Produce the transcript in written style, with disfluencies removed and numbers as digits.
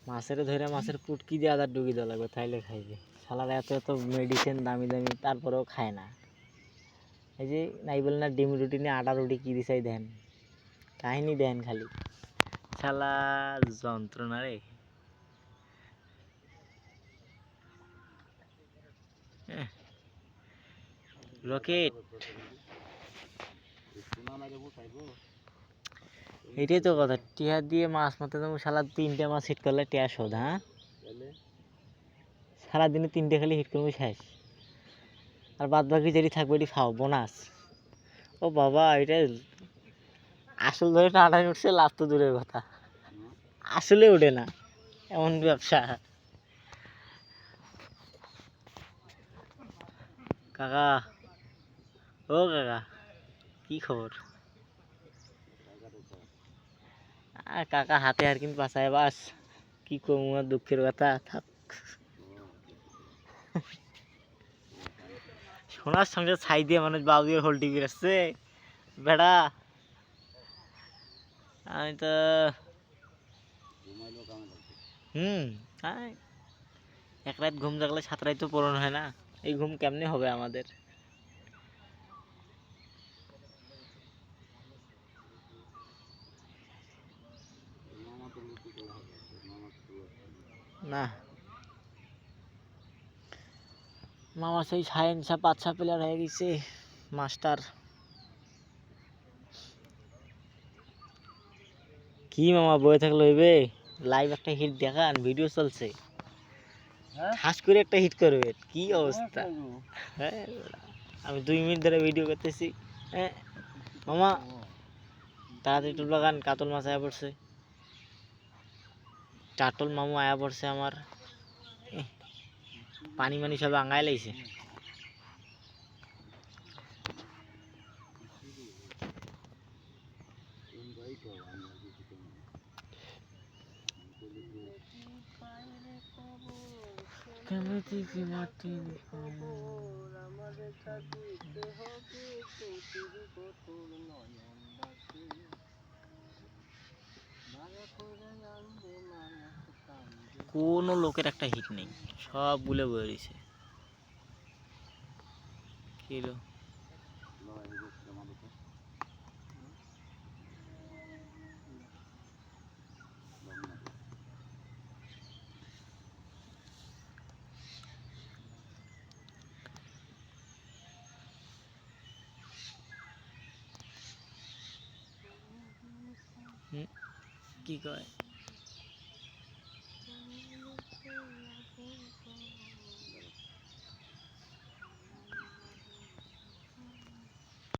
মাছের ধরে মাছের পুটকি দিয়ে আদার ডুবি দেওয়া লাগবে, তাইলে খাইবে। শালার এত এত মেডিসিন দামি দামি, তারপরেও খায় না। এই যে নাই বলে না, ডিম রুটি নিয়ে আটা রুটি কী দিছাই দেন, কাহিনী দেন খালি। শালা যন্ত্রণা রে। রকেট, এটাই তো কথা। টিয়া দিয়ে মাছ মারতে যাবো, শালা 3টে মাছ হিট করলে টিয়া শোধ। হ্যাঁ, সারাদিনে 3টে খালি হিট করবো, শেষ। আর বাদ বাকি যেটি থাকবে এটি খাও বোনাস। ও বাবা, এটা আসল ধরে টানাটানি উঠছে, লাভ তো দূরের কথা, আসলে ওঠে না, এমন ব্যবসা। কাকা, ও কাকা, কি খবর? আর কাকা হাতে আর কিন্তু বাঁচায় বাস, কি কমু আর দুঃখের কথা। থাক, সোনার সঙ্গে ছাই দিয়ে মানুষ বাবুয়ের হোল্ডিং আসছে বেড়া। আমি তো এক রাত ঘুম জাগলে 7 রাত তো পূরণ হয় না। এই ঘুম কেমনে হবে আমাদের? না, মামা সেই সায়েন্সা 5 প্লেয়ার হয়ে গেছে, মাস্টার। কি মামা বয়ে থাকলে হইবে? লাইভ একটা হিট দেখান, ভিডিও চলছে, হাস করে একটা হিট করবে। কি অবস্থা? হ্যাঁ, আমি 2 মিনিট ধরে ভিডিও করতেছি। হ্যাঁ মামা, তাড়াতাড়ি টুল লাগান, কাতল মাছ আয়া পড়ছে। চাটল মামু আয়া পড়ছে আমার। পানি মানি সব আঙ্গাই লাইছে। কোনো লোকের একটা হিট নেই, সব গুলো বয়ে রয়েছে। কি হলো? কি কয়?